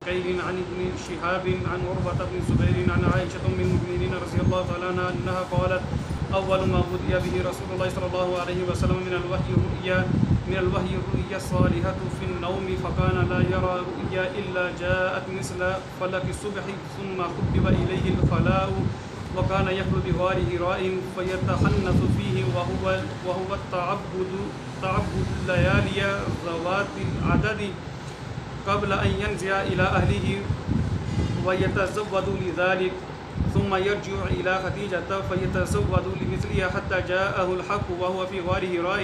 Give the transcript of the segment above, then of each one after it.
بكير عن ابن شهاب عن عروة بن الزبير عن عائشة أم المؤمنين رضي الله تعالى عنها أنها قالت: أول ما بدأ به رسول الله صلى الله عليه وسلم من الوحي الرؤيا الصالحة في النوم، فكان لا يرى رؤيا إلا جاءت مثل فلك الصبح، ثم حبب إليه الخلاء، وكان يخلو بغار هراء فيتحنث فيه، وهو تعبد الليالي ذوات العدد قبل أن ينزع إلى أهله ويتزود لذلك، ثم يرجع إلى خديجة فيتزود لمثلها حتى جاءه الحق وهو في غار هراء،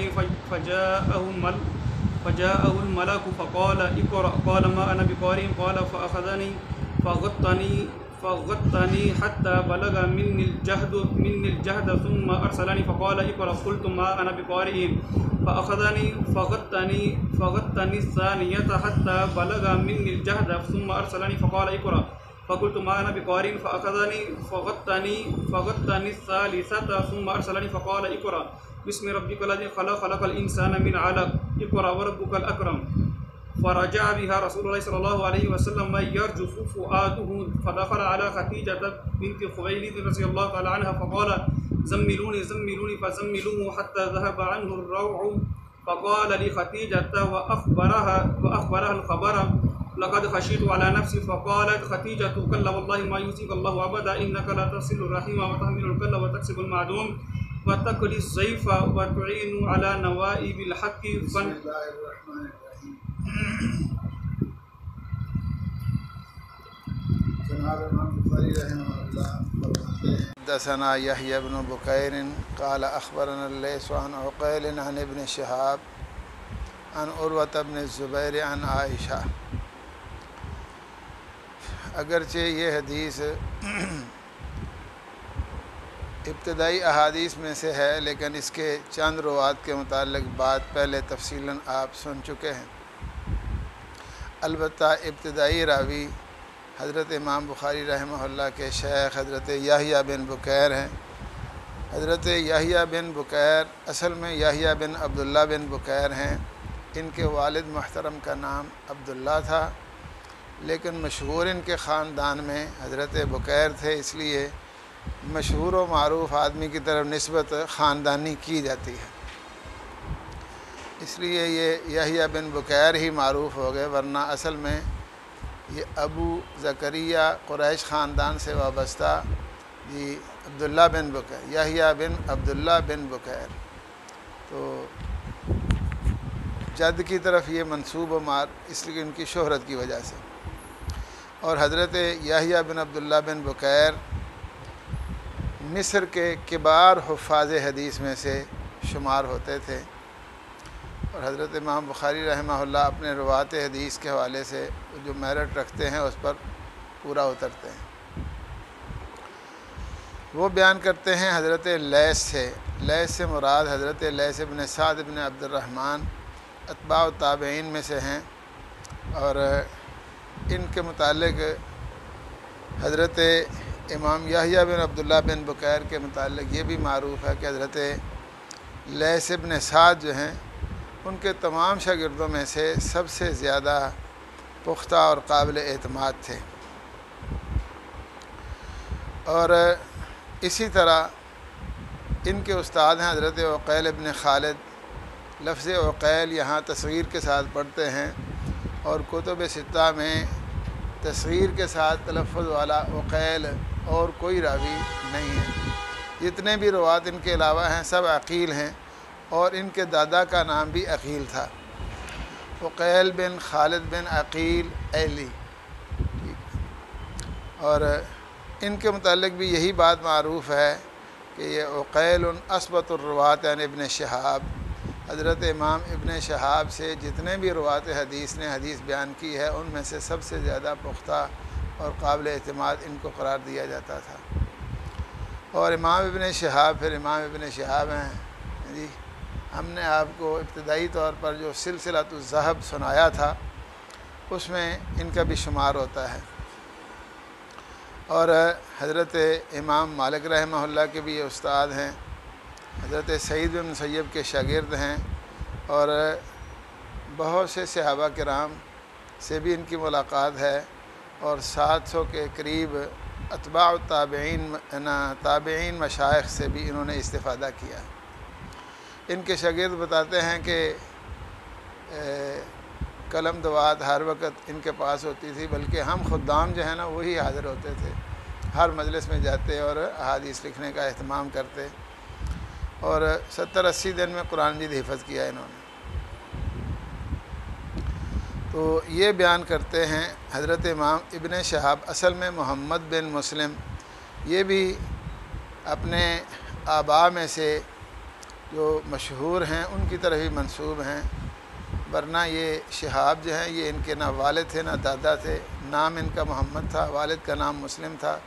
فجاءه الملك فقال: اقرأ. قال: ما أنا بقارئ. قال: فغطني حتى بلغ مني الجهد ثم أرسلني فقال: اقرأ. قلت: ما أنا بقارئ. فغطني الثانية حتى بلغ مني الجهد ثم أرسلني فقال: اقرأ. فقلت: ما أنا بقارئ. فغطني الثالثة ثم أرسلني فقال: اقرأ باسم ربك الذي خلق الإنسان من علق، اقرأ وربك الأكرم. فرجع بها رسول الله صلى الله عليه وسلم يرجف فؤاده، فدخل على خديجة بنت خويلد رضي الله تعالى عنها فقال: زملوني فزملوه حتى ذهب عنه الروع، فقال لخديجة وأخبرها الخبر: لقد خشيت على نفسي. فقالت خديجة: كلا والله ما يخزيك الله أبدا، إنك لا تصل الرحم وتحمل الكل وتكسب المعدوم وتقضي الضيف وتعين على نوائب الحق. بسم الله الرحمن الرحیم. جناب امام بخاری رحمہ اللہ فرماتے ہیں: حدثنا یحییٰ بن بکیر قال اخبرنا اللیث عن عقیل عن ابن شہاب عن عروة بن الزبیر عن عائشہ. اگرچہ یہ حدیث ابتدائی احادیث میں سے ہے، لیکن اس کے چند روات کے متعلق بات پہلے تفصیلاً آپ سن چکے ہیں. البتہ ابتدائی راوی حضرت امام بخاری رحمہ اللہ کے شیخ حضرت یحییٰ بن بکیر ہیں. حضرت یحییٰ بن بکیر اصل میں یحییٰ بن عبداللہ بن بکیر ہیں. ان کے والد محترم کا نام عبداللہ تھا، لیکن مشہور ان کے خاندان میں حضرت بکیر تھے، اس لیے مشہور و معروف آدمی کی طرف نسبت خاندانی کی جاتی ہے، اس لیے یہ یحییٰ بن بکیر ہی معروف ہو گئے، ورنہ اصل میں یہ ابو زکریا قریش خاندان سے وابستہ عبداللہ بن بکیر، یحییٰ بن عبداللہ بن بکیر، تو جد کی طرف یہ منسوب و مار اس لیے ان کی شہرت کی وجہ سے. اور حضرت یحییٰ بن عبداللہ بن بکیر مصر کے کبار حفاظ حدیث میں سے شمار ہوتے تھے، اور حضرت امام بخاری رحمہ اللہ اپنے روات حدیث کے حوالے سے جو میرٹ رکھتے ہیں اس پر پورا اترتے ہیں. وہ بیان کرتے ہیں حضرت لیث سے مراد حضرت لیث بن سعد بن عبد الرحمن اتباع التابعین میں سے ہیں، اور ان کے متعلق حضرت امام یحییٰ بن عبداللہ بن بکیر کے متعلق یہ بھی معروف ہے کہ حضرت لیث بن سعد جو ہیں ان کے تمام شاگردوں میں سے سب سے زیادہ پختہ اور قابل اعتماد تھے. اور اسی طرح ان کے استاد ہیں حضرت عقیل بن خالد. لفظ عقیل یہاں تصغیر کے ساتھ پڑھتے ہیں، اور کتب ستہ میں تصغیر کے ساتھ تلفظ والا عقیل اور کوئی راوی نہیں ہے. جتنے بھی روات ان کے علاوہ ہیں سب عقیل ہیں، اور ان کے دادا کا نام بھی عقیل تھا، عقیل بن خالد بن عقیل ایلی. اور ان کے متعلق بھی یہی بات معروف ہے کہ یہ عقیل اثبت الروات عن ابن شہاب، حضرت امام ابن شہاب سے جتنے بھی روات حدیث نے حدیث بیان کی ہے ان میں سے سب سے زیادہ پختہ اور قابل اعتماد ان کو قرار دیا جاتا تھا. اور امام ابن شہاب پھر امام ابن شہاب ہیں جی. ہم نے آپ کو ابتدائی طور پر جو سلسلۃ الذہب سنایا تھا اس میں ان کا بھی شمار ہوتا ہے. اور حضرت امام مالک رحمہ اللہ کے بھی یہ استاد ہیں، حضرت سعید بن مسیب کے شاگرد ہیں، اور بہت سے صحابہ کرام سے بھی ان کی ملاقات ہے. اور 700 کے قریب اتباع تابعین مشائخ سے بھی انہوں نے استفادہ کیا۔ ان کے شاگرد بتاتے ہیں کہ قلم دوات ہر وقت ان کے پاس ہوتی تھی، بلکہ ہم خدام جو ہیں نا وہی حاضر ہوتے تھے، ہر مجلس میں جاتے اور احادیث لکھنے کا اہتمام کرتے، اور 70-80 دن میں قرآن مجید حفظ کیا انہوں نے۔ تو یہ بیان کرتے ہیں حضرت امام ابن شہاب، اصل میں محمد بن مسلم، یہ بھی اپنے آباء میں سے جو مشہور ہیں ان کی طرف ہی منسوب ہیں، ورنہ یہ شہاب جو ہیں یہ ان کے نہ والد تھے نہ دادا تھے۔ نام ان کا محمد تھا، والد کا نام مسلم تھا،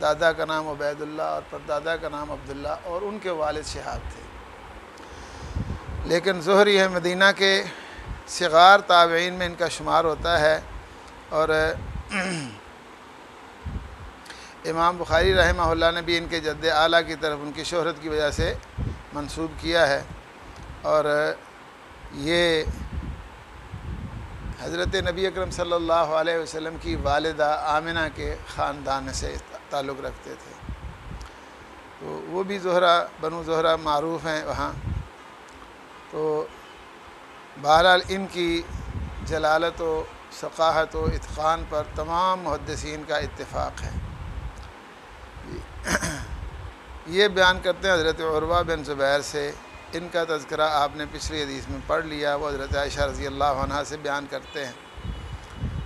دادا کا نام عبید اللہ اور پردادا کا نام عبداللہ، اور ان کے والد شہاب تھے۔ لیکن زہری ہے مدینہ کے صغار تابعین میں ان کا شمار ہوتا ہے، اور امام بخاری رحمہ اللہ نے بھی ان کے جد اعلیٰ کی طرف ان کی شہرت کی وجہ سے منسوب کیا ہے، اور یہ حضرت نبی اکرم صلی اللہ علیہ وسلم کی والدہ آمنہ کے خاندان سے تعلق رکھتے تھے۔ تو وہ بھی زہرہ، بنو زہرہ معروف ہیں وہاں۔ تو بہرحال ان کی جلالت و ثقاہت و اتقان پر تمام محدثین کا اتفاق ہے۔ یہ بیان کرتے ہیں حضرت عروہ بن زبیر سے، ان کا تذکرہ آپ نے پچھلی حدیث میں پڑھ لیا، وہ حضرت عائشہ رضی اللہ عنہا سے بیان کرتے ہیں۔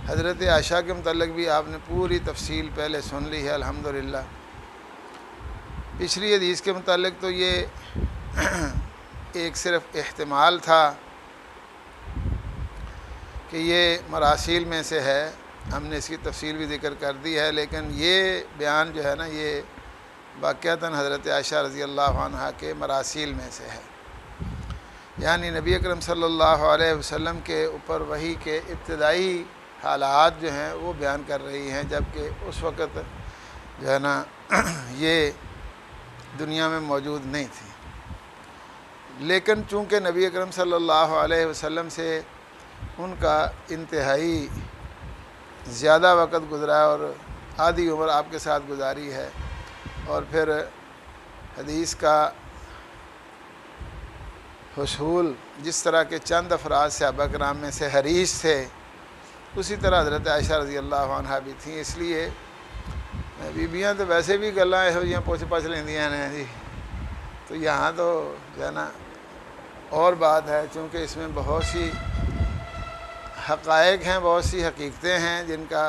حضرت عائشہ کے متعلق بھی آپ نے پوری تفصیل پہلے سن لی ہے الحمدللہ۔ پچھلی حدیث کے متعلق تو یہ ایک صرف احتمال تھا کہ یہ مراسیل میں سے ہے، ہم نے اس کی تفصیل بھی ذکر کر دی ہے، لیکن یہ بیان جو ہے نا یہ واقعتاً حضرت عائشہ رضی اللہ عنہا کے مراسیل میں سے ہے، یعنی نبی اکرم صلی اللہ علیہ وسلم کے اوپر وحی کے ابتدائی حالات جو ہیں وہ بیان کر رہی ہیں، جبکہ اس وقت جو ہے نا یہ دنیا میں موجود نہیں تھی۔ لیکن چونکہ نبی اکرم صلی اللہ علیہ وسلم سے ان کا انتہائی زیادہ وقت گزرا اور آدھی عمر آپ کے ساتھ گزاری ہے، اور پھر حدیث کا حصول جس طرح کے چند افراد صحابہ کرام میں سے حریص تھے، اسی طرح حضرت عائشہ رضی اللہ عنہا بھی تھیں۔ اس لیے بیبیاں تو ویسے بھی گلاں یہو پوچھ پاچھ لیندیاں ہیں جی، تو یہاں تو جو ہے نا اور بات ہے، چونکہ اس میں بہت سی حقائق ہیں، بہت سی حقیقتیں ہیں جن کا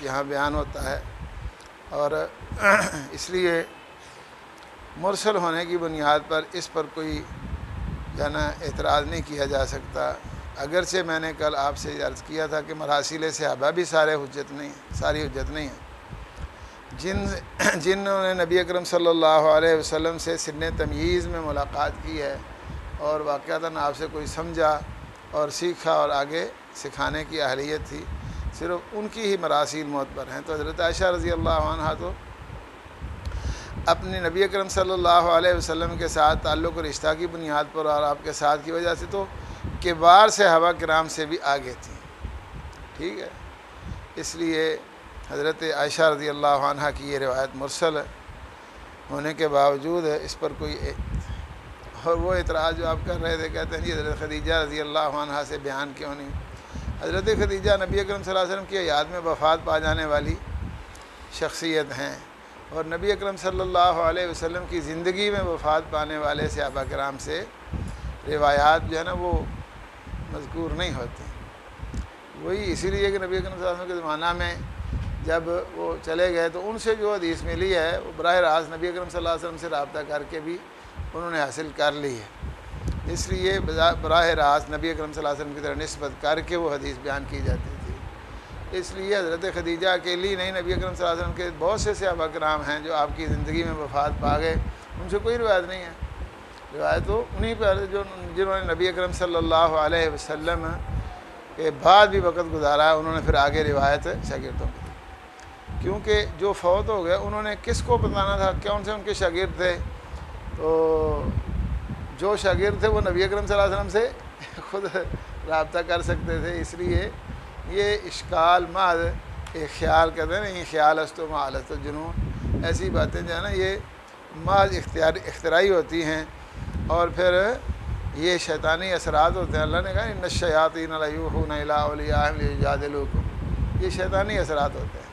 یہاں بیان ہوتا ہے، اور اس لیے مرسل ہونے کی بنیاد پر اس پر کوئی جو ہے نا اعتراض نہیں کیا جا سکتا۔ اگرچہ میں نے کل آپ سے عرض کیا تھا کہ مراسیل صحابہ بھی ساری حجت نہیں ہیں، جنہوں نے نبی اکرم صلی اللہ علیہ وسلم سے سن تمییز میں ملاقات کی ہے اور واقعتاً آپ سے کوئی سمجھا اور سیکھا اور آگے سکھانے کی اہلیت تھی، صرف ان کی ہی مراسیل معتبر ہیں۔ تو حضرت عائشہ رضی اللہ عنہا تو اپنی نبی اکرم صلی اللہ علیہ وسلم کے ساتھ تعلق و رشتہ کی بنیاد پر اور آپ کے ساتھ کی وجہ سے تو کبار صحابہ کرام سے بھی آگے تھیں، ٹھیک ہے۔ اس لیے حضرت عائشہ رضی اللہ عنہا کی یہ روایت مرسل ہونے کے باوجود اس پر کوئی اور وہ اعتراض جو آپ کر رہے تھے، کہتے ہیں جی حضرت خدیجہ رضی اللہ عنہا سے بیان کیوں نہیں۔ حضرت خدیجہ نبی اکرم صلی اللہ علیہ وسلم کی حیات میں وفات پا جانے والی شخصیت ہیں، اور نبی اکرم صلی اللہ علیہ وسلم کی زندگی میں وفات پانے والے صحابہ کرام سے روایات جو ہے نا وہ مذکور نہیں ہوتی۔ وہی اسی لیے کہ نبی اکرم صلی اللہ علیہ وسلم کے زمانہ میں جب وہ چلے گئے تو ان سے جو حدیث ملی ہے وہ براہ راست نبی اکرم صلی اللہ علیہ وسلم سے رابطہ کر کے بھی انہوں نے حاصل کر لی ہے، اس لیے براہ راست نبی اکرم صلی اللہ علیہ وسلم کی طرح نسبت کر کے وہ حدیث بیان کی جاتی تھی۔ اس لیے حضرت خدیجہ اکیلی نہیں، نبی اکرم صلی اللہ علیہ وسلم کے بہت سے صحابہ کرام ہیں جو آپ کی زندگی میں وفات پا گئے، ان سے کوئی روایت نہیں ہے۔ روایت تو انہی پہ جنہوں نے نبی اکرم صلی اللہ علیہ وسلم کے بعد بھی وقت گزارا، انہوں نے پھر آگے روایت شاگردوں کی، کیونکہ جو فوت ہو گئے انہوں نے کس کو بتانا تھا، کون سے ان کے شاگرد تھے؟ تو جو شاگرد تھے وہ نبی اکرم صلی اللہ علیہ وسلم سے خود رابطہ کر سکتے تھے۔ اس لیے یہ اشکال محض ایک خیال کہتے ہیں نا، یہ خیال است و معالست و جنون، ایسی باتیں جو ہے نا یہ محض اختراعی ہوتی ہیں، اور پھر یہ شیطانی اثرات ہوتے ہیں۔ اللہ نے کہا ان الشیاطین لیوحون الی اولیاءہم لیجادلوکم، یہ شیطانی اثرات ہوتے ہیں۔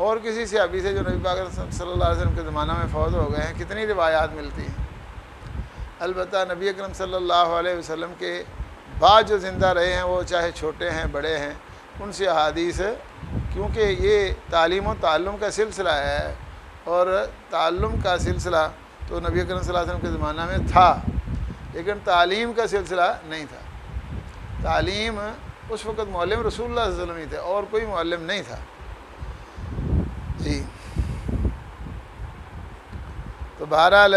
اور کسی صحابی سے جو نبی پاک صلی اللہ علیہ وسلم کے زمانہ میں فوت ہو گئے ہیں کتنی روایات ملتی ہیں۔ البتہ نبی اکرم صلی اللہ علیہ وسلم کے بعد جو زندہ رہے ہیں وہ چاہے چھوٹے ہیں بڑے ہیں، ان سے احادیث، کیونکہ یہ تعلیم و تعلم کا سلسلہ ہے، اور تعلم کا سلسلہ تو نبی اکرم صلی اللہ علیہ وسلم کے زمانہ میں تھا، لیکن تعلیم کا سلسلہ نہیں تھا۔ تعلیم اس وقت معلم رسول اللہ صلی اللہ علیہ وسلم ہی تھے، اور کوئی معلم نہیں تھا۔ جی تو بہرحال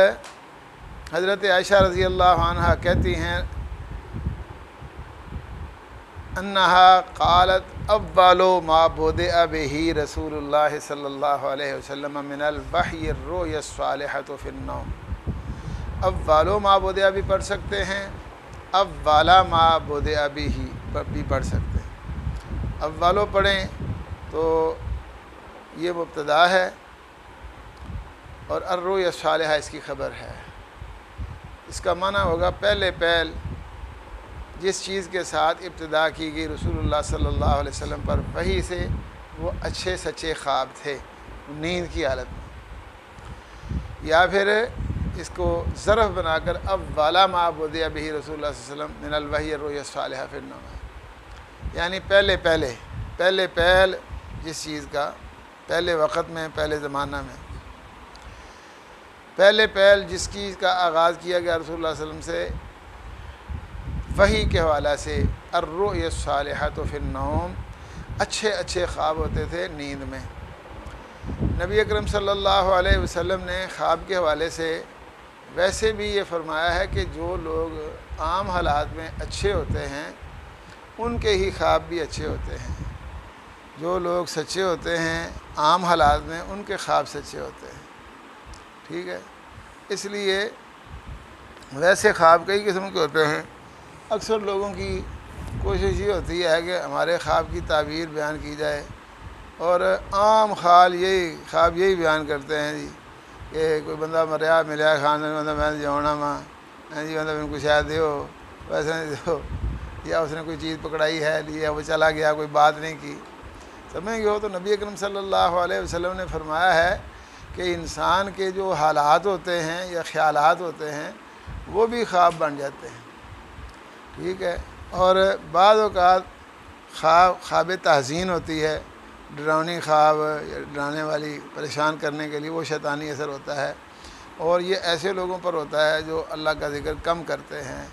حضرت عائشہ رضی اللہ عنہا کہتی ہیں انہا قالت اول ما بدأ به رسول اللہ صلی اللہ علیہ وسلم من الوحی الرؤیا الصالحۃ فی النوم۔ اول ما بدأ بھی پڑھ سکتے ہیں، اولا ما بدأ به بھی پڑھ سکتے ہیں۔ اولو پڑھیں تو یہ مبتدا ہے، اور الرؤیا الصالحہ اس کی خبر ہے۔ اس کا معنی ہوگا پہلے پہل جس چیز کے ساتھ ابتدا کی گئی رسول اللہ صلی اللہ علیہ وسلم پر وحی سے، وہ اچھے سچے خواب تھے نیند کی حالت میں، یا پھر اس کو ظرف بنا کر اولا ما بدأ به رسول اللہ صلی اللہ علیہ وسلم من الوحی الرؤیا الصالحہ فی النوم، یعنی پہلے پہل جس چیز کا پہلے وقت میں، پہلے زمانہ میں پہلے پہل جس چیز کا آغاز کیا گیا رسول اللہ صلی اللہ علیہ وسلم سے وحی کے حوالہ سے، الرؤیا الصالحۃ فی النوم، اچھے خواب ہوتے تھے نیند میں۔ نبی اکرم صلی اللہ علیہ وسلم نے خواب کے حوالے سے ویسے بھی یہ فرمایا ہے کہ جو لوگ عام حالات میں اچھے ہوتے ہیں ان کے ہی خواب بھی اچھے ہوتے ہیں، جو لوگ سچے ہوتے ہیں عام حالات میں ان کے خواب سچے ہوتے ہیں، ٹھیک ہے۔ اس لیے ویسے خواب کئی قسم کے ہوتے ہیں، اکثر لوگوں کی کوشش یہ ہوتی ہے کہ ہمارے خواب کی تعبیر بیان کی جائے، اور عام خواب یہی بیان کرتے ہیں جی کہ کوئی بندہ مریا ملیا خان میں جونا ماں جی ان کو شاید دیو ویسے نہیں دیو، یا اس نے کوئی چیز پکڑائی ہے لیا وہ چلا گیا، کوئی بات نہیں کی، سمجھ گئے ہو۔ تو نبی اکرم صلی اللہ علیہ وسلم نے فرمایا ہے کہ انسان کے جو حالات ہوتے ہیں یا خیالات ہوتے ہیں وہ بھی خواب بن جاتے ہیں، ٹھیک ہے۔ اور بعض اوقات خواب تحزین ہوتی ہے، ڈراؤنی خواب یا ڈرانے والی پریشان کرنے کے لیے، وہ شیطانی اثر ہوتا ہے، اور یہ ایسے لوگوں پر ہوتا ہے جو اللہ کا ذکر کم کرتے ہیں،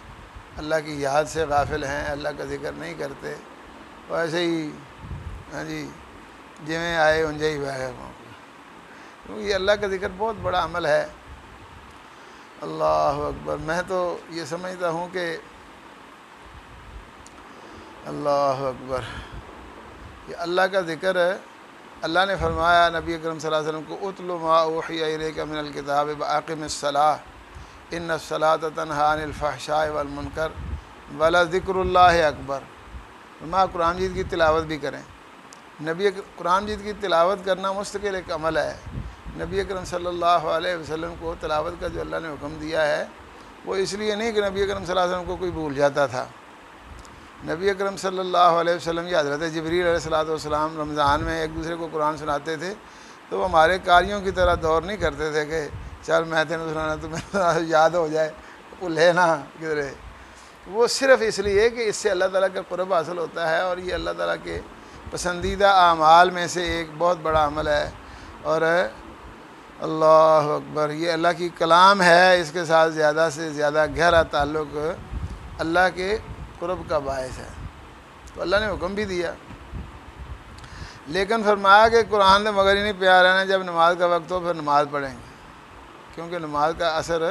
اللہ کی یاد سے غافل ہیں، اللہ کا ذکر نہیں کرتے، اور ایسے ہی ہاں جی جویں آئے انجے ہی بہ گئے، کیونکہ یہ اللہ کا ذکر بہت بڑا عمل ہے۔ اللہ اکبر۔ میں تو یہ سمجھتا ہوں کہ اللہ اکبر، یہ اللہ کا ذکر ہے۔ اللہ نے فرمایا نبی اکرم صلی اللہ علیہ وسلم کو اتل ما اوحی الیک من الکتاب واقم الصلاۃ ان الصلاۃ تنہی عن الفحشاء والمنکر ولذکر اللہ اکبر۔ فرمایا قرآن مجید کی تلاوت بھی کریں۔ قرآن مجید کی تلاوت کرنا مستقل ایک عمل ہے۔ نبی اکرم صلی اللہ علیہ وسلم کو تلاوت کا جو اللہ نے حکم دیا ہے وہ اس لیے نہیں کہ نبی اکرم صلی اللہ علیہ وسلم کو کوئی بھول جاتا تھا۔ نبی اکرم صلی اللہ علیہ وسلم یا حضرت جبریل علیہ السلام رمضان میں ایک دوسرے کو قرآن سناتے تھے تو وہ ہمارے قاریوں کی طرح دور نہیں کرتے تھے کہ چل میں تینوں سنانا تو یاد ہو جائے، بھولے نا کدھرے۔ وہ صرف اس لیے کہ اس سے اللہ تعالیٰ کا قرب حاصل ہوتا ہے، اور یہ اللہ تعالیٰ کے پسندیدہ اعمال میں سے ایک بہت بڑا عمل ہے، اور اللہ اکبر یہ اللہ کی کلام ہے، اس کے ساتھ زیادہ سے زیادہ گہرا تعلق اللہ کے قرب کا باعث ہے۔ تو اللہ نے حکم بھی دیا، لیکن فرمایا کہ قرآن نے مگر ہی نہیں پیار رہنا، جب نماز کا وقت ہو پھر نماز پڑھیں گے، کیونکہ نماز کا اثر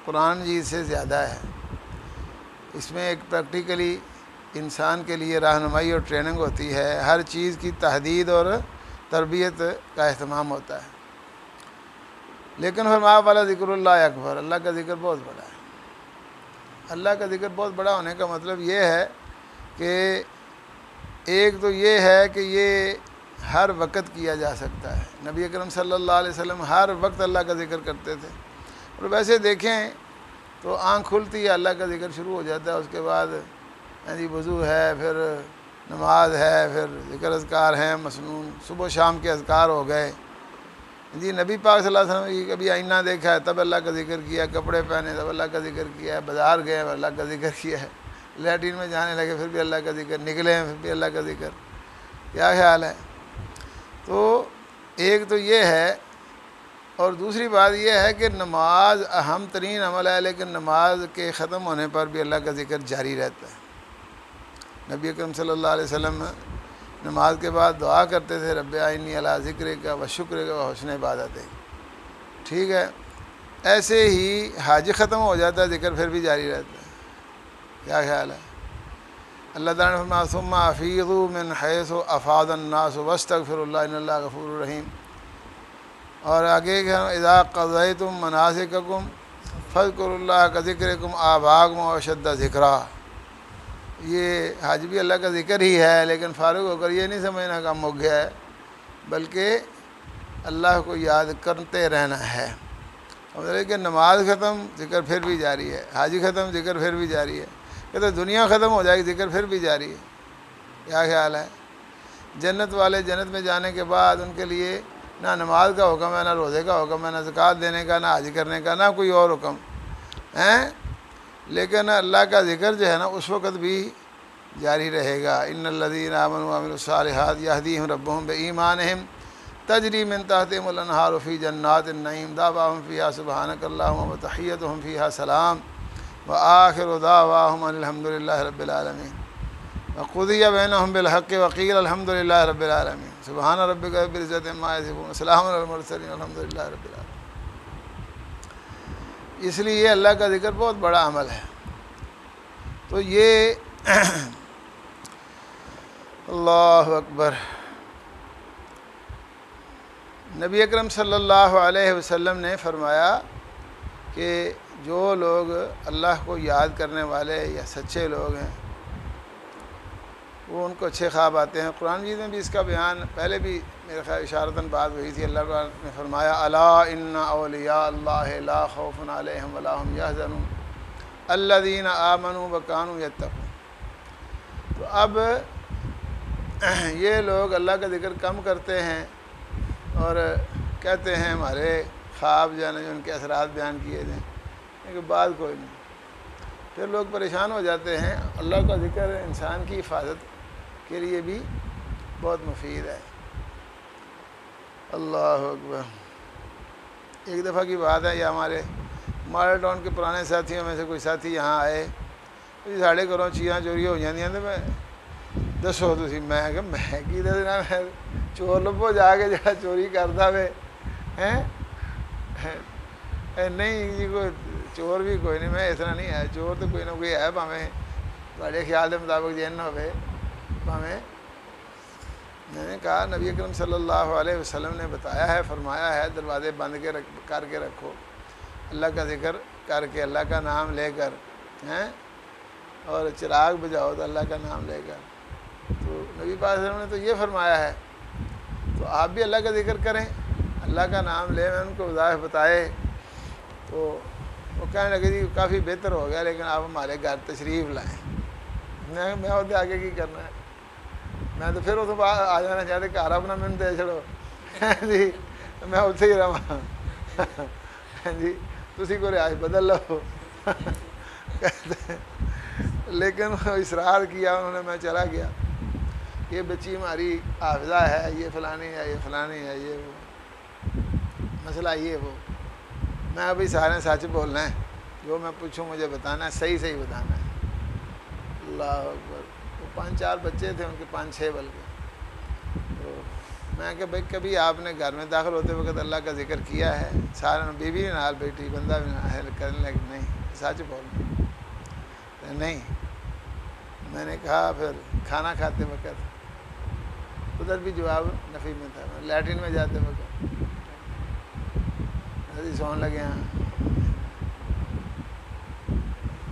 قرآن جی سے زیادہ ہے۔ اس میں ایک پریکٹیکلی انسان کے لیے رہنمائی اور ٹریننگ ہوتی ہے، ہر چیز کی تحدید اور تربیت کا اہتمام ہوتا ہے۔ لیکن فرمایا والا ذکر اللہ اکبر، اللہ کا ذکر بہت بڑا ہے۔ اللہ کا ذکر بہت بڑا ہونے کا مطلب یہ ہے کہ ایک تو یہ ہے کہ یہ ہر وقت کیا جا سکتا ہے۔ نبی اکرم صلی اللہ علیہ وسلم ہر وقت اللہ کا ذکر کرتے تھے، اور ویسے دیکھیں تو آنکھ کھلتی ہے اللہ کا ذکر شروع ہو جاتا ہے، اس کے بعد جی وضو ہے، پھر نماز ہے، پھر ذکر اذکار ہیں مسنون، صبح و شام کے اذکار ہو گئے جی۔ نبی پاک صلی اللہ علیہ وسلم کی کبھی آئینہ دیکھا ہے تب اللہ کا ذکر کیا، کپڑے پہنے تب اللہ کا ذکر کیا ہے، بازار گئے اللہ کا ذکر کیا ہے، لیٹرین میں جانے لگے پھر بھی اللہ کا ذکر، نکلے ہیں پھر بھی اللہ کا ذکر۔ کیا خیال ہے؟ تو ایک تو یہ ہے، اور دوسری بات یہ ہے کہ نماز اہم ترین عمل ہے، لیکن نماز کے ختم ہونے پر بھی اللہ کا ذکر جاری رہتا ہے۔ نبی اکرم صلی اللہ علیہ وسلم نماز کے بعد دعا کرتے تھے، رب اعنی علی ذکرک و شکرک و حسن عبادتک، ٹھیک ہے۔ ایسے ہی حج ختم ہو جاتا ہے، ذکر پھر بھی جاری رہتا ہے۔ کیا خیال ہے؟ اللہ تعالیٰ نے فرمایا ثم افیضوا من حیث افاض الناس واستغفروا اللہ ان اللہ غفور رحیم، اور آگے کہ اذا قضیتم مناسککم فاذکروا اللہ کذکرکم آباءکم واشد ذکرا۔ یہ حج بھی اللہ کا ذکر ہی ہے، لیکن فارغ ہو کر یہ نہیں سمجھنا کم ہو گیا ہے، بلکہ اللہ کو یاد کرتے رہنا ہے۔ مطلب کہ نماز ختم ذکر پھر بھی جاری ہے، حج ختم ذکر پھر بھی جاری ہے، کہتے دنیا ختم ہو جائے گی ذکر پھر بھی جاری ہے۔ کیا خیال ہے؟ جنت والے جنت میں جانے کے بعد ان کے لیے نہ نماز کا حکم ہے، نہ روزے کا حکم ہے، نہ زکوٰۃ دینے کا، نہ حج کرنے کا، نہ کوئی اور حکم ہیں، لیکن اللہ کا ذکر جو ہے نا اس وقت بھی جاری رہے گا۔ ان الذین آمنوا وعملوا الصالحات یہدیہم ربہم بایمانہم تجری من تحتہم الانہار فی جنات النعیم دعواہم فیہا سبحانک اللہم وتحیتہم فیہا سلام وآخر دعواہم ان الحمد للہ رب العالمین وقضی بینہم بالحق وقیل الحمد للہ رب العالمین سبحان ربک رب العزۃ عما یصفون وسلام علی المرسلین الحمد للہ رب العالمین۔ اس لیے یہ اللہ کا ذکر بہت بڑا عمل ہے۔ تو یہ اللہ اکبر، نبی اکرم صلی اللہ علیہ وسلم نے فرمایا کہ جو لوگ اللہ کو یاد کرنے والے یا سچے لوگ ہیں وہ ان کو اچھے خواب آتے ہیں۔ قرآن مجید میں بھی اس کا بیان پہلے بھی میرے خیال اشارتاً بات ہوئی تھی۔ اللہ تعالیٰ نے فرمایا الا ان اولیاء اللہ لا خوف علیہم ولا هم یحزنون الذین آمنوا وکانوا یتقون۔ تو اب یہ لوگ اللہ کا ذکر کم کرتے ہیں اور کہتے ہیں ہمارے خواب جو ہے نا جو ان کے اثرات بیان کیے جائیں، لیکن بات کوئی نہیں، پھر لوگ پریشان ہو جاتے ہیں۔ اللہ کا ذکر انسان کی حفاظت کے لیے بھی بہت مفید ہے۔ اللہ اکبر۔ ایک دفعہ کی بات ہے، یہ ہمارے ماڈل ٹاؤن کے پرانے ساتھیوں میں سے کوئی ساتھی یہاں آئے، ساڑھے گھروں چیزاں چوری ہو جاندیاں تو میں دسو تسی، میں کہ میں کی دسنا، میں چور لبو جا کے جہاں چوری کرتا وے ہیں نہیں جی، کوئی چور بھی کوئی نہیں، میں اس طرح نہیں ہے، چور تو کوئی نہ کوئی ہے، بھاویں تھوڑے خیال کے مطابق جن نہ ہوئے، بھاویں۔ میں نے کہا نبی اکرم صلی اللہ علیہ وسلم نے بتایا ہے، فرمایا ہے دروازے بند کر کے رکھو، اللہ کا ذکر کر کے، اللہ کا نام لے کر ہیں، اور چراغ بجھاؤ تو اللہ کا نام لے کر۔ تو نبی پاک صلی اللہ علیہ وسلم نے تو یہ فرمایا ہے، تو آپ بھی اللہ کا ذکر کریں، اللہ کا نام لیں۔ میں ان کو وظائف بتائے تو وہ کہنے لگے جی کافی بہتر ہو گیا، لیکن آپ ہمارے گھر تشریف لائیں۔ میں ہوتے آگے کی کرنا ہے، میں تو پھر اس بعد آ جانا چاہتے گھر اپنا من دے چھڑو جی، میں اتنے ہی رہا جی، تسی کو رہائش بدل لو لیکن اصرار کیا انہوں نے، میں چلا گیا، یہ بچی ہماری حافظہ ہے، یہ فلانی ہے، یہ فلانی ہے، یہ وہ مسئلہ یہ وہ۔ میں ابھی سارے سچ بولنا ہے، جو میں پوچھوں مجھے بتانا ہے، صحیح صحیح بتانا ہے۔ اللہ اکبر۔ وہ 5-4 بچے تھے ان کے، 5-6 بلکہ۔ تو میں کہ بھائی کبھی آپ نے گھر میں داخل ہوتے وقت اللہ کا ذکر کیا ہے؟ سارے بیوی بھی نال بیٹھی، بندہ بھی نال، کرنے لگے نہیں سچ بولنا نہیں۔ میں نے کہا پھر کھانا کھاتے وقت، ادھر بھی جواب نفی میں تھا، لیٹرین میں جاتے وقت سون لگے ہیں،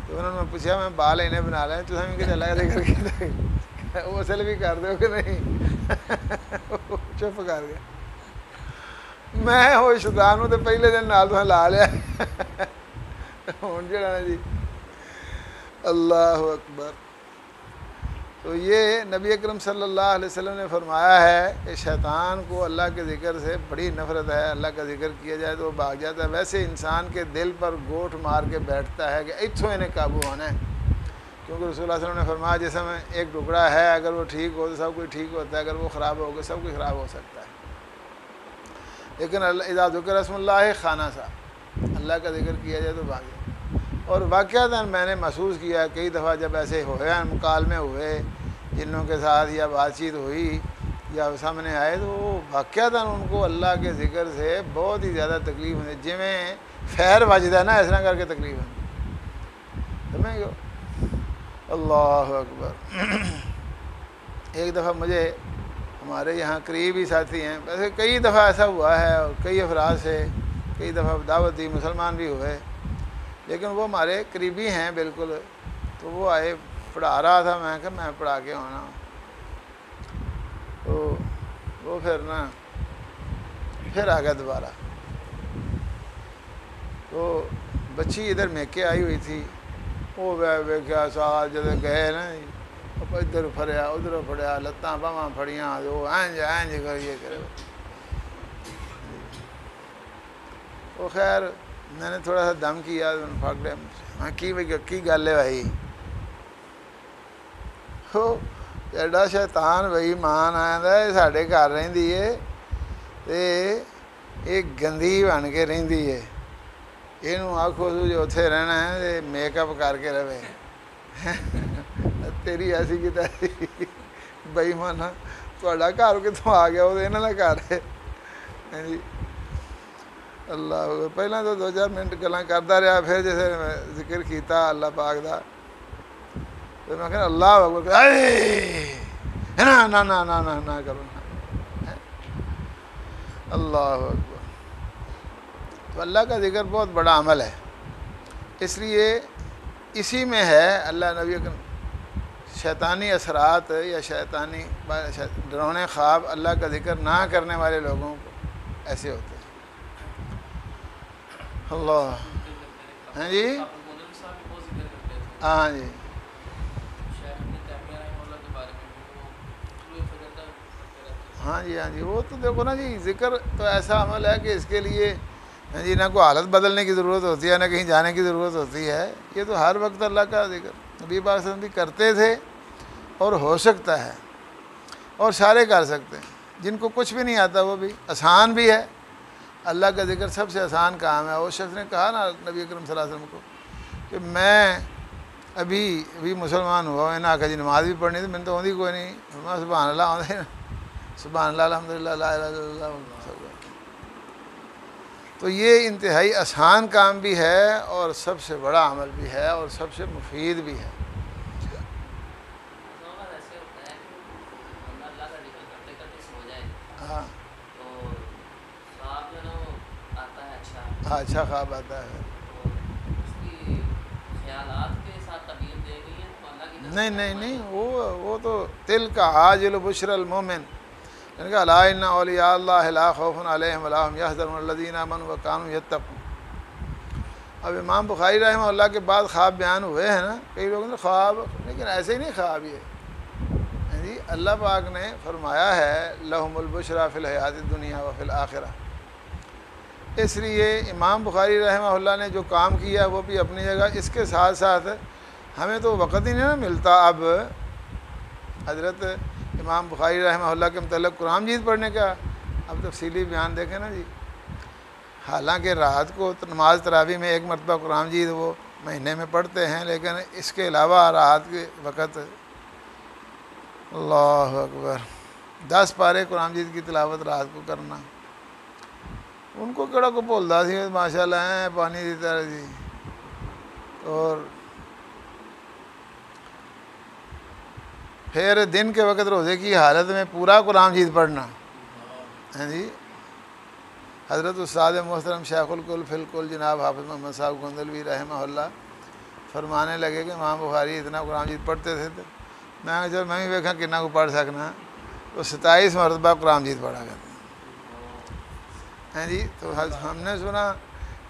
تو انہوں نے پوچھا میں بال انہیں بنا لیں تو ہمیں کہ اللہ کا ذکر کیا وہ اصل بھی کر دو کہ نہیں چپ کر گیا. میں وہ شیطان تو پہلے دن نال تو لا لیا ہوں جڑا جی. اللہ اکبر. تو یہ نبی اکرم صلی اللہ علیہ وسلم نے فرمایا ہے کہ شیطان کو اللہ کے ذکر سے بڑی نفرت ہے. اللہ کا ذکر کیا جائے تو وہ بھاگ جاتا ہے. ویسے انسان کے دل پر گوٹھ مار کے بیٹھتا ہے کہ اتھوں انہیں قابو ہونا ہے. کیونکہ رسول اللہ صلی اللہ علیہ وسلم نے فرمایا جسم میں ایک ٹکڑا ہے اگر وہ ٹھیک ہو تو سب کچھ ٹھیک ہوتا ہے, اگر وہ خراب ہوگا سب کچھ خراب ہو سکتا ہے. لیکن اذا ذکر اسم اللہ خانہ سا, اللہ کا ذکر کیا جائے تو بھاگ جائے. اور واقعات میں نے محسوس کیا ہے کئی دفعہ جب ایسے ہوئے ہیں مکالمے ہوئے جنوں کے ساتھ یا بات چیت ہوئی یا سامنے آئے تو وہ واقعات ان کو اللہ کے ذکر سے بہت ہی زیادہ تکلیف ہوتی ہے. جویں خیر وجدا ہے نا اس طرح کر کے تکلیف ہوتی سمجھ گو. اللہ اکبر. ایک دفعہ مجھے ہمارے یہاں قریبی ساتھی ہیں, ویسے کئی دفعہ ایسا ہوا ہے اور کئی افراد سے کئی دفعہ دعوت دی, مسلمان بھی ہوئے, لیکن وہ ہمارے قریبی ہیں بالکل. تو وہ آئے, پڑھا رہا تھا, میں کہ میں پڑھا کے آنا. تو وہ پھر آ گیا دوبارہ. تو بچی ادھر میکے آئی ہوئی تھی, وہ ویکھیا سال جب گئے نا ادھر پھڑیا ادھر پھڑیا, لتاں باواں پھڑیاں, وہ اینج کریے کرے. وہ خیر میں نے تھوڑا سا دم کیا, پھک لیا. میں کی گل ہے بھائی, وہ ایڈا شیطان بھائی مان آیا یہ ساڈے گھر رہندی ہے تے یہ گندی بن کے رہندی ہے, یہ آخو جو اتنے رہنا ہے میک اپ کر کے رہے. تیری ایسی کی تیسی بئی مانا تھوڑا گھر کتوں آ گیا, وہ یہاں کا گھر ہے جی. اللہ پہلے تو 2-4 منٹ گلاں کرتا رہا, پھر جیسے ذکر کیتا اللہ پاک دا تو میں کہ اللہ اکبر نہ کرو. اللہ اکبر. تو اللہ کا ذکر بہت بڑا عمل ہے, اس لیے اسی میں ہے اللہ نبی شیطانی اثرات یا شیطانی ڈرونے خواب اللہ کا ذکر نہ کرنے والے لوگوں کو ایسے ہوتے ہیں. اللہ ہاں جی ہاں جی ہاں جی ہاں جی. وہ تو دیکھو نا جی, ذکر تو ایسا عمل ہے کہ اس کے لیے جی نہ کوئی حالت بدلنے کی ضرورت ہوتی ہے نہ کہیں جانے کی ضرورت ہوتی ہے. یہ تو ہر وقت اللہ کا ذکر نبی پاک صلی اللہ علیہ وسلم بھی کرتے تھے اور ہو سکتا ہے اور سارے کر سکتے ہیں. جن کو کچھ بھی نہیں آتا وہ بھی آسان بھی ہے. اللہ کا ذکر سب سے آسان کام ہے. اس شخص نے کہا نا نبی اکرم صلی اللہ علیہ وسلم کو کہ میں ابھی مسلمان ہوا, میں نے آخر جی نماز بھی پڑھنی تھی, میں نے تو آدھی کوئی نہیں. سبحان اللہ آدھے نا, سبحان اللہ الحمدللہ لا الہ الا اللہ. تو یہ انتہائی آسان کام بھی ہے اور سب سے بڑا عمل بھی ہے اور سب سے مفید بھی ہے. ہاں اچھا خواب آتا ہے. نہیں وہ تو تل کا عاجل بشر المومن, ان کا الا ان اولیاء اللہ لا خوف علیہم ولا هم يحزنون الذین آمنوا وكانوا يتقون. اب امام بخاری رحمہ اللہ کے بعد خواب بیان ہوئے ہیں نا, کئی لوگوں نے خواب, لیکن ایسے ہی نہیں خواب یہ جی. اللہ پاک نے فرمایا ہے لہم البشریٰ فی الحیات الدنیا و فی الآخرہ. اس لیے امام بخاری رحمہ اللہ نے جو کام کیا وہ بھی اپنی جگہ. اس کے ساتھ ساتھ ہمیں تو وقت ہی نہیں نا ملتا اب حضرت امام بخاری رحمہ اللہ کے متعلق قرآن مجید پڑھنے کا. اب تفصیلی بیان دیکھیں نا جی. حالانکہ رات کو نماز تراویح میں 1 مرتبہ قرآن مجید وہ مہینے میں پڑھتے ہیں, لیکن اس کے علاوہ رات کے وقت اللہ اکبر 10 پارے قرآن مجید کی تلاوت رات کو کرنا. ان کو کہڑا کو بھولتا سی ماشاء اللہ ہیں پانی دی طرح جی. اور پھر دن کے وقت روزے کی حالت میں پورا قرآن مجید پڑھنا ہیں جی. حضرت استاد محترم شیخ الکل فی الکل جناب حافظ محمد صاحب گندلوی رحمہ اللہ فرمانے لگے کہ امام بخاری اتنا قرآن مجید پڑھتے تھے. تو میں جب میں بھی ویکھا کنا کو پڑھ سکنا, وہ 27 مرتبہ قرآن مجید پڑھا کرتے ہیں جی۔ تو ہم نے سنا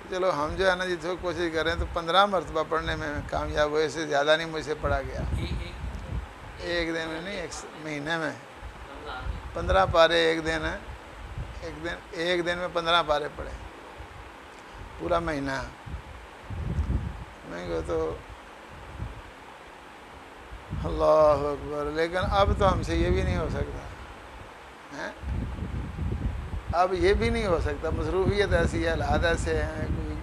چلو ہم جو ہے نا جی تو کوشش کریں تو 15 مرتبہ پڑھنے میں کامیاب ہوئے، اس سے زیادہ نہیں مجھ سے پڑھا گیا۔ ایک دن میں نہیں، ایک مہینے میں 15 پارے ایک دن میں 15 پارے پڑھے، پورا مہینہ میں تو اللہ اکبر۔ لیکن اب تو ہم سے یہ بھی نہیں ہو سکتا، اب یہ بھی نہیں ہو سکتا، مصروفیت ایسی ہے، حالات ایسے ہیں، کوئی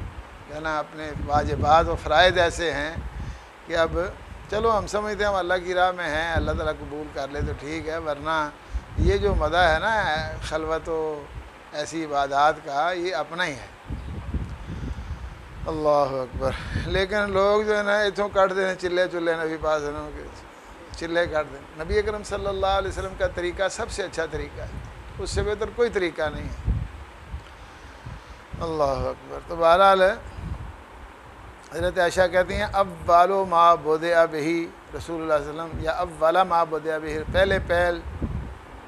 ہے نا اپنے واجبات و فرائض ایسے ہیں کہ اب چلو ہم سمجھتے ہیں ہم اللہ کی راہ میں ہیں، اللہ تعالیٰ قبول کر لے تو ٹھیک ہے، ورنہ یہ جو مزہ ہے نا خلوت و ایسی عبادات کا، یہ اپنا ہی ہے۔ اللہ اکبر۔ لیکن لوگ جو ہے نا اتوں کٹ دیں چلے نبی پاس چلے کٹ دیں۔ نبی اکرم صلی اللہ علیہ وسلم کا طریقہ سب سے اچھا طریقہ ہے، اس سے بہتر کوئی طریقہ نہیں ہے۔ اللہ اکبر۔ تو بہرحال حضرت عائشہ کہتی ہیں اول ما بدأ بہ رسول اللہ صلی اللہ علیہ وسلم، یا اول ما بدأ بہ، پہل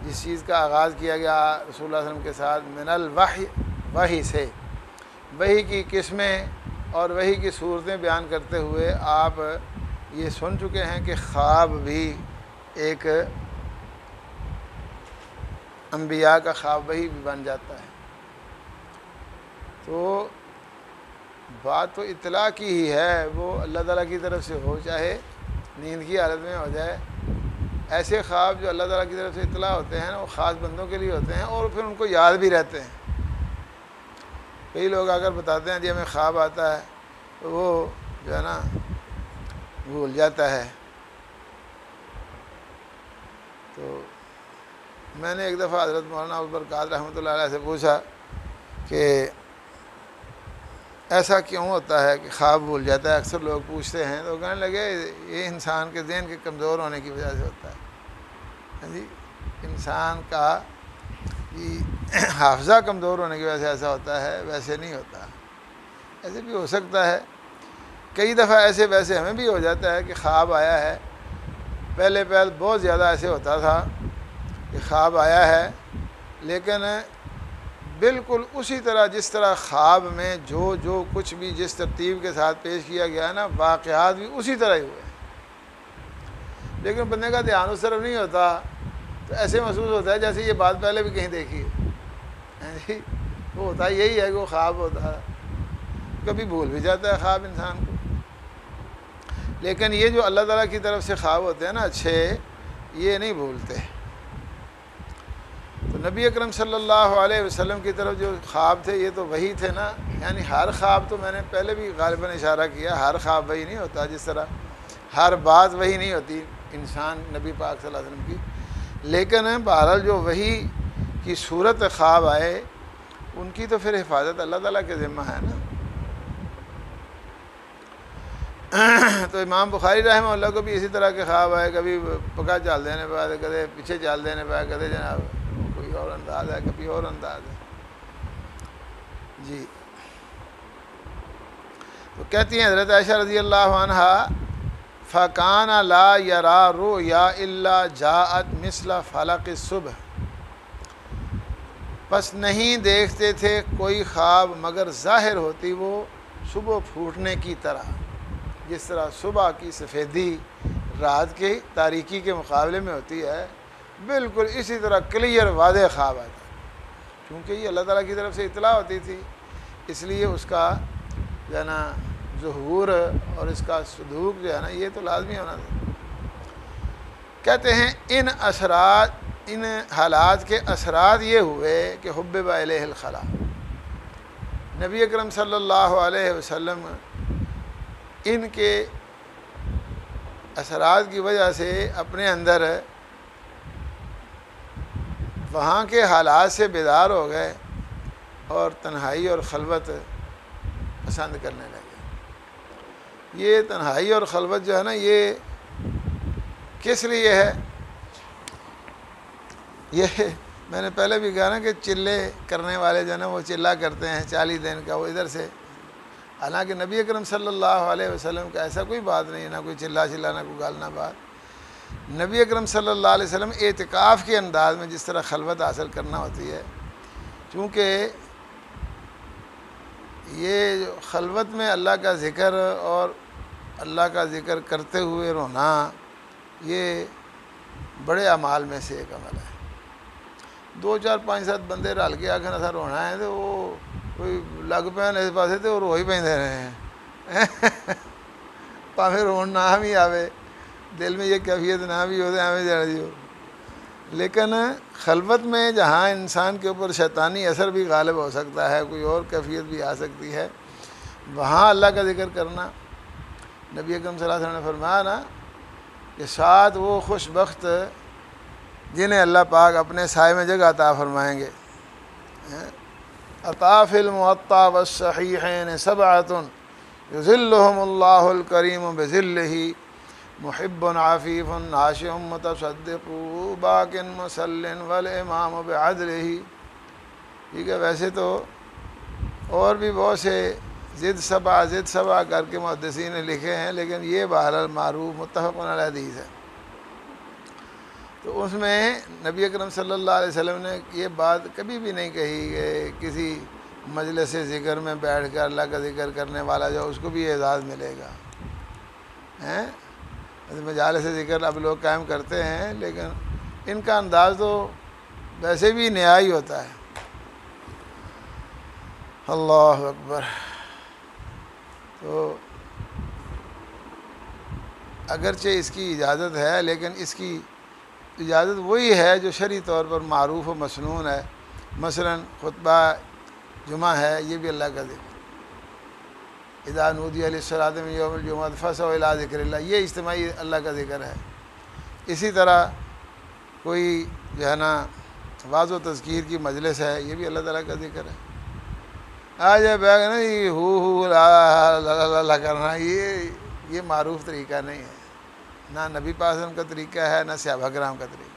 جس چیز کا آغاز کیا گیا رسول اللہ صلی اللہ علیہ وسلم کے ساتھ، من الوحی، وحی سے، وحی کی قسمیں اور وحی کی صورتیں بیان کرتے ہوئے آپ یہ سن چکے ہیں کہ خواب بھی ایک انبیاء کا خواب وحی بھی بن جاتا ہے۔ تو بات تو اطلاع کی ہی ہے، وہ اللہ تعالیٰ کی طرف سے ہو، چاہے نیند کی حالت میں ہو جائے۔ ایسے خواب جو اللہ تعالیٰ کی طرف سے اطلاع ہوتے ہیں وہ خاص بندوں کے لیے ہوتے ہیں اور پھر ان کو یاد بھی رہتے ہیں۔ کئی لوگ اگر بتاتے ہیں جی ہمیں خواب آتا ہے تو وہ جو ہے نا بھول جاتا ہے۔ تو میں نے ایک دفعہ حضرت مولانا ابوالبرکات رحمۃ اللہ علیہ سے پوچھا کہ ایسا کیوں ہوتا ہے کہ خواب بھول جاتا ہے، اکثر لوگ پوچھتے ہیں، تو کہنے لگے یہ انسان کے ذہن کے کمزور ہونے کی وجہ سے ہوتا ہے۔ جی انسان کا حافظہ کمزور ہونے کی وجہ سے ایسا ہوتا ہے، ویسے نہیں ہوتا۔ ایسے بھی ہو سکتا ہے، کئی دفعہ ایسے ویسے ہمیں بھی ہو جاتا ہے کہ خواب آیا ہے، پہلے بہت زیادہ ایسے ہوتا تھا کہ خواب آیا ہے، لیکن بالکل اسی طرح جس طرح خواب میں جو کچھ بھی جس ترتیب کے ساتھ پیش کیا گیا ہے نا، واقعات بھی اسی طرح ہی ہوئے، لیکن بندے کا دھیان اس طرف نہیں ہوتا، تو ایسے محسوس ہوتا ہے جیسے یہ بات پہلے بھی کہیں دیکھی ہے۔ جی وہ ہوتا یہی ہے کہ وہ خواب ہوتا ہے، کبھی بھول بھی جاتا ہے خواب انسان کو۔ لیکن یہ جو اللہ تعالیٰ کی طرف سے خواب ہوتے ہیں نا اچھے، یہ نہیں بھولتے۔ تو نبی اکرم صلی اللہ علیہ وسلم کی طرف جو خواب تھے یہ تو وہی تھے نا، یعنی ہر خواب، تو میں نے پہلے بھی غالباً اشارہ کیا، ہر خواب وہی نہیں ہوتا، جس طرح ہر بات وہی نہیں ہوتی انسان نبی پاک صلی اللہ علیہ وسلم کی، لیکن بہرحال جو وہی کی صورت خواب آئے ان کی تو پھر حفاظت اللہ تعالیٰ کے ذمہ ہے نا۔ تو امام بخاری رحمہ اللہ کو بھی اسی طرح کے خواب آئے، کبھی پکا چال دینے پہ، کبھی پیچھے چال دینے پہ، کبھی جناب کوئی اور انداز ہے، کبھی اور انداز ہے۔ جی تو کہتی ہیں حضرت عائشہ رضی اللہ عنہ، فَكَانَ لَا يَرَى رُؤْيَا إِلَّا جَاءَتْ مِثْلَ فَلَقِ الصُّبْحِ، پس نہیں دیکھتے تھے کوئی خواب مگر ظاہر ہوتی وہ صبح پھوٹنے کی طرح، جس طرح صبح کی سفیدی رات کی تاریکی کے مقابلے میں ہوتی ہے، بالکل اسی طرح کلیئر واضح خواب آتا ہے۔ کیونکہ یہ اللہ تعالیٰ کی طرف سے اطلاع ہوتی تھی، اس لیے اس کا جو ہے نا ظہور اور اس کا صدوق جو ہے نا یہ تو لازمی ہونا تھا۔ کہتے ہیں ان حالات کے اثرات یہ ہوئے کہ حبب الیہ الخلا، نبی اکرم صلی اللہ علیہ وسلم ان کے اثرات کی وجہ سے اپنے اندر وہاں کے حالات سے بیدار ہو گئے اور تنہائی اور خلوت پسند کرنے لگے۔ یہ تنہائی اور خلوت جو ہے نا یہ کس لیے ہے؟ یہ میں نے پہلے بھی کہا نا کہ چلے کرنے والے جو ہے نا وہ چلا کرتے ہیں 40 دن کا، وہ ادھر سے، حالانکہ نبی اکرم صلی اللہ علیہ وسلم کا ایسا کوئی بات نہیں ہے، نہ کوئی چلا نہ کوئی گال نہ بات، نبی اکرم صلی اللہ علیہ وسلم اعتکاف کے انداز میں جس طرح خلوت حاصل کرنا ہوتی ہے، چونکہ یہ جو خلوت میں اللہ کا ذکر اور اللہ کا ذکر کرتے ہوئے رونا، یہ بڑے اعمال میں سے ایک عمل ہے۔ 2 4 5 7 بندے رل کے آخر ایسا رونا ہے تو وہ کوئی لگ پہ اس پاسے تو وہ رو ہی پہ رہے ہیں پاویں رون نہ بھی آوے، دل میں یہ کیفیت نہ بھی ہو تو ایویں جڑی ہو، لیکن خلوت میں جہاں انسان کے اوپر شیطانی اثر بھی غالب ہو سکتا ہے، کوئی اور کیفیت بھی آ سکتی ہے، وہاں اللہ کا ذکر کرنا، نبی اکرم صلی اللہ علیہ وسلم نے فرمایا نا کہ 7 وہ خوش بخت جنہیں اللہ پاک اپنے سائے میں جگہ عطا فرمائیں گے۔ عطا فی المعطا والصحیحین 7 یظلہم اللہ الکریم بظلہ، محب عفیف ناشع متصدق باق مسل والامام بعدلہ۔ ٹھیک ہے، ویسے تو اور بھی بہت سے ضد 7 کر کے محدثین نے لکھے ہیں، لیکن یہ بہرحال معروف متفق علیہ حدیث ہے۔ تو اس میں نبی اکرم صلی اللہ علیہ وسلم نے یہ بات کبھی بھی نہیں کہی کہ کسی مجلس ذکر میں بیٹھ کر اللہ کا ذکر کرنے والا جو اس کو بھی اعزاز ملے گا۔ مجالس ذکر اب لوگ قائم کرتے ہیں، لیکن ان کا انداز تو ویسے بھی نیا ہی ہوتا ہے۔ اللہ اکبر۔ تو اگرچہ اس کی اجازت ہے، لیکن اس کی اجازت وہی ہے جو شرعی طور پر معروف و مسنون ہے۔ مثلا خطبہ جمعہ ہے، یہ بھی اللہ کا ذکر، اذا نودی للصلاۃ من یوم الجمعۃ فاسعوا الی ذکر اللہ، یہ اجتماعی اللہ کا ذکر ہے۔ اسی طرح کوئی جو ہے نا واعظ و تذکیر کی مجلس ہے، یہ بھی اللہ تعالیٰ کا ذکر ہے۔ آج بیگ نا یہ ہو لا کرنا، یہ معروف طریقہ نہیں ہے، نہ نبی پاک صلی اللہ علیہ وسلم کا طریقہ ہے، نہ صحابہ کرام کا طریقہ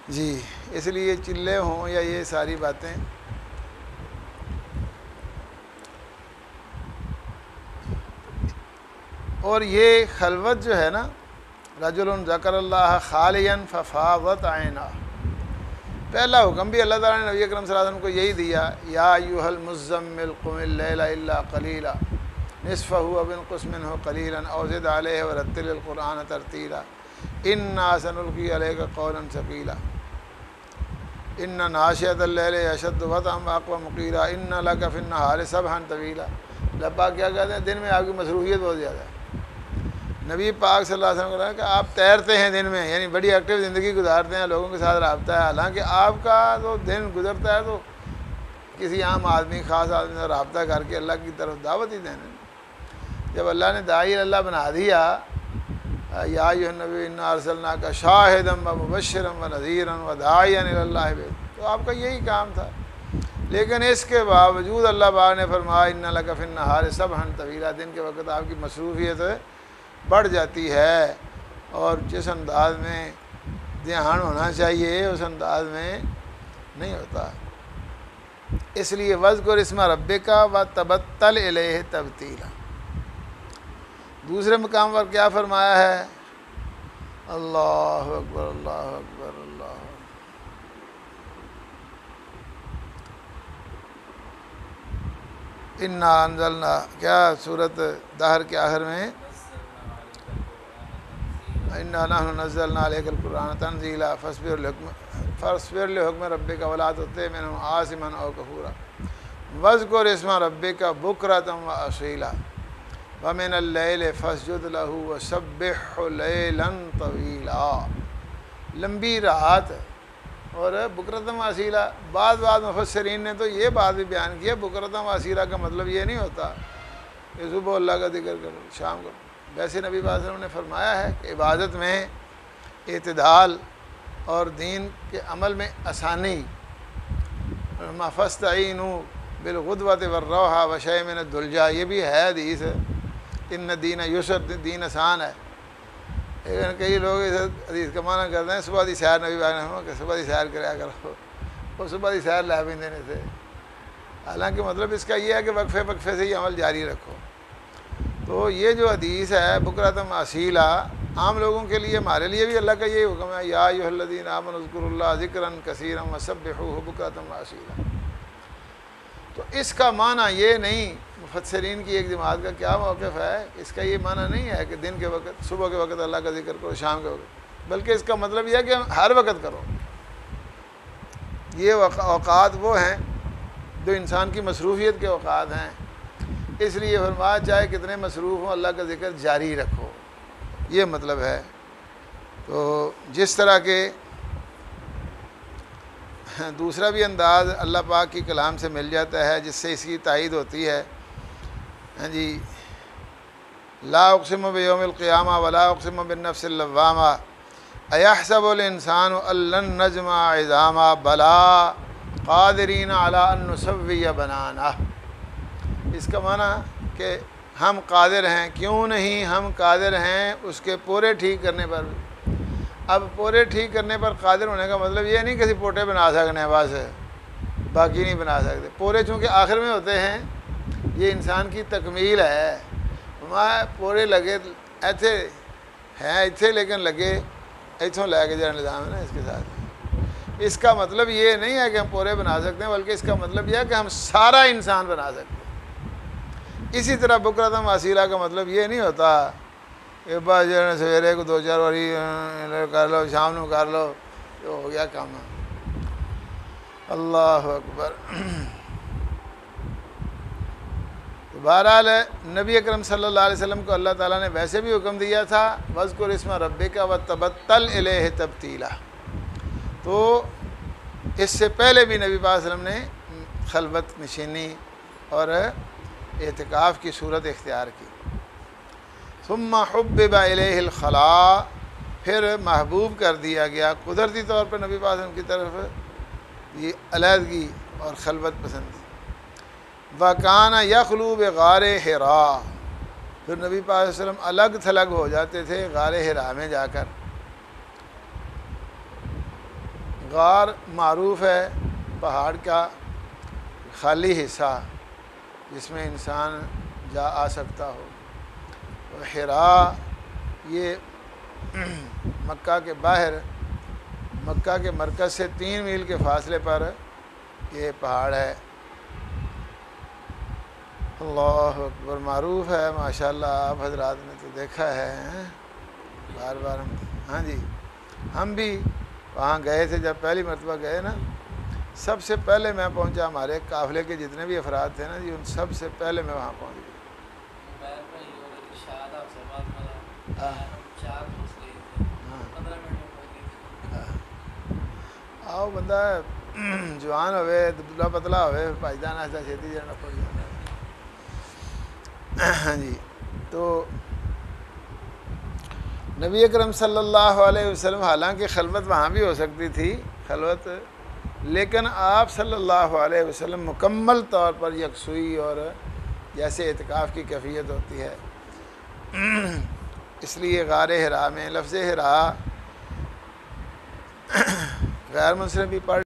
جی۔ اس لیے چلے ہوں یا یہ ساری باتیں اور یہ خلوت جو ہے نا، رجل ذکر اللہ خالیا ففاضت عینہ، پہلا حکم بھی اللہ تعالیٰ نے نبی اکرم صلی اللہ علیہ وسلم کو یہی دیا، یا ایھا المزمل قم اللیل الا قلیلا نصفہ او انقص منہ قلیلا او زد علیہ ورتل القرآن ترتیلا انا سنلقی علیک قولا ثقیلا ان ناشئۃ اللیل اشد وطئا واقوم قیلا ان لک فی النہار سبحا طویلا۔ اللہ پاک کیا کہتے ہیں؟ دن میں آپ کی مصروفیت بہت زیادہ ہے۔ نبی پاک صلی اللہ علیہ وسلم نے کہا کہ آپ تیرتے ہیں دن میں، یعنی بڑی ایکٹیو زندگی گزارتے ہیں، لوگوں کے ساتھ رابطہ ہے، حالانکہ آپ کا تو دن گزرتا ہے تو کسی عام آدمی خاص آدمی سے رابطہ کر کے اللہ کی طرف دعوت ہی دینا۔ جب اللہ نے داعی اللہ بنا دیا، یا ایھا النبی انا ارسلناک شاہدا ومبشرا ونذیرا وداعیا الی اللہ بإذنہ، تو آپ کا یہی کام تھا۔ لیکن اس کے باوجود اللہ پاک نے فرمایا ان لک فی النہار سبحا طویلا، دن کے وقت آپ کی مصروفیت بڑھ جاتی ہے، اور جس انداز میں دھیان ہونا چاہیے اس انداز میں نہیں ہوتا۔ اس لیے وذکر اسم ربک وتبتل الیہ تبتیلا۔ دوسرے مقام پر کیا فرمایا ہے؟ اللہ اکبر اللہ اکبر اللہ اکبر۔ انا انزلنا، کیا سورۃ دہر کے آخر میں انا نحن نزلنا علیک القرآن تنزیلا فاصبر لحکم ربک ولا تطع منهم عاصما او کفورا واذکر اسم ربک بکرۃ واصیلا ومن اللیل فاسجد لہ وسبحہ لیلا طویلا۔ لمبی رات اور بکرۃ واصیلا، بعض مفسرین نے تو یہ بات بھی بیان کی ہے، بکرۃ واصیلا کا مطلب یہ نہیں ہوتا کہ صبح اللہ کا ذکر کرو شام کو۔ ویسے نبی صلی اللہ علیہ وسلم نے فرمایا ہے کہ عبادت میں اعتدال اور دین کے عمل میں آسانی، فاستعینوا بالغدوۃ والروحہ وشیء من الدلجہ، یہ بھی ہے حدیث، ان دین یسر، دین آسان ہے۔ لیکن کئی لوگ اس حدیث کا معنی کرتے ہیں صبح دی سیر، نبی پاک نے فرمایا کہ صبح دی سیر کریا کرو، وہ صبح دی سیر لا بھی دینے سے، حالانکہ مطلب اس کا یہ ہے کہ وقفے سے ہی عمل جاری رکھو۔ تو یہ جو حدیث ہے بکرۃ واصیلا، عام لوگوں کے لیے، ہمارے لیے بھی اللہ کا یہی حکم ہے، یا ایھا الذین آمنوا اذکروا اللہ ذکرا کثیرا وسبحوہ بکرۃ واسیلا۔ تو اس کا معنی یہ نہیں، مفسرین کی ایک جماعت کا کیا موقف ہے، اس کا یہ معنی نہیں ہے کہ دن کے وقت، صبح کے وقت اللہ کا ذکر کرو، شام کے وقت، بلکہ اس کا مطلب یہ ہے کہ ہر وقت کرو۔ یہ اوقات وہ ہیں جو انسان کی مصروفیت کے اوقات ہیں، اس لیے فرمایا چاہے کتنے مصروف ہوں اللہ کا ذکر جاری رکھو، یہ مطلب ہے۔ تو جس طرح کے دوسرا بھی انداز اللہ پاک کی کلام سے مل جاتا ہے جس سے اس کی تائید ہوتی ہے، ہاں جی، لا اقسم بیوم القیامہ ولا اقسم بالنفس اللوامہ ایحسب الانسان ان لن نجمع عظامہ بلا قادرین علی ان نسوی بنانہ۔ اس کا معنی کہ ہم قادر ہیں، کیوں نہیں ہم قادر ہیں اس کے پورے ٹھیک کرنے پر۔ اب پورے ٹھیک کرنے پر قادر ہونے کا مطلب یہ نہیں کسی پوٹے بنا سکنے ہیں، بس باقی نہیں بنا سکتے۔ پورے چونکہ آخر میں ہوتے ہیں، یہ انسان کی تکمیل ہے۔ ہمارے پورے لگے ایتھے ہیں ایتھے، لیکن لگے ایتھوں لے کے جانا نظام ہے نا اس کے ساتھ۔ اس کا مطلب یہ نہیں ہے کہ ہم پورے بنا سکتے ہیں، بلکہ اس کا مطلب یہ ہے کہ ہم سارا انسان بنا سکتے ہیں۔ اسی طرح بکرۃ واسیلا کا مطلب یہ نہیں ہوتا کہ بس جو ہے سویرے کو 2-4 باری کر لو، شام کو کر لو، جو ہو گیا کام۔ اللہ اکبر۔ بہرحال نبی اکرم صلی اللہ علیہ وسلم کو اللہ تعالیٰ نے ویسے بھی حکم دیا تھا وَاذْكُرِ اسْمَ رَبِّكَ وَتَبَتَّلْ إِلَيْهِ تَبْتِيلًا۔ تو اس سے پہلے بھی نبی پاک صلی اللہ علیہ وسلم نے خلوت نشینی اور اعتکاف کی صورت اختیار کی۔ ثم حبب الیہ الخلاء، پھر محبوب کر دیا گیا قدرتی طور پر نبی پاک صلی اللہ علیہ وسلم کی طرف یہ علیحدگی اور خلوت پسندی۔ وَكَانَ يَخْلُو بِغَارِ حِرَا، پھر نبی پاک صلی اللہ علیہ وسلم الگ تھلگ ہو جاتے تھے غار حرا میں جا کر۔ غار معروف ہے پہاڑ کا خالی حصہ جس میں انسان جا آ سکتا ہو۔ حرا یہ مکہ کے باہر، مکہ کے مرکز سے 3 میل کے فاصلے پر یہ پہاڑ ہے۔ اللہ اکبر، معروف ہے ماشاءاللہ، آپ حضرات نے تو دیکھا ہے بار بار۔ ہاں جی، ہم بھی وہاں گئے تھے، جب پہلی مرتبہ گئے نا، سب سے پہلے میں پہنچا، ہمارے قافلے کے جتنے بھی افراد تھے نا جی، ان سب سے پہلے میں وہاں پہنچ گیا۔ آؤ بندہ جوان ہوئے، دبلا پتلا ہوئے، پائیدان ایسا چھیتی جانا پڑ جاتا ہے۔ ہاں جی، تو نبی اکرم صلی اللہ علیہ وسلم، حالانکہ خلوت وہاں بھی ہو سکتی تھی خلوت، لیکن آپ صلی اللہ علیہ وسلم مکمل طور پر یکسوئی اور جیسے اعتکاف کی کیفیت ہوتی ہے، اس لیے غار حرا میں، لفظ حرا غیر منصرف بھی پڑھ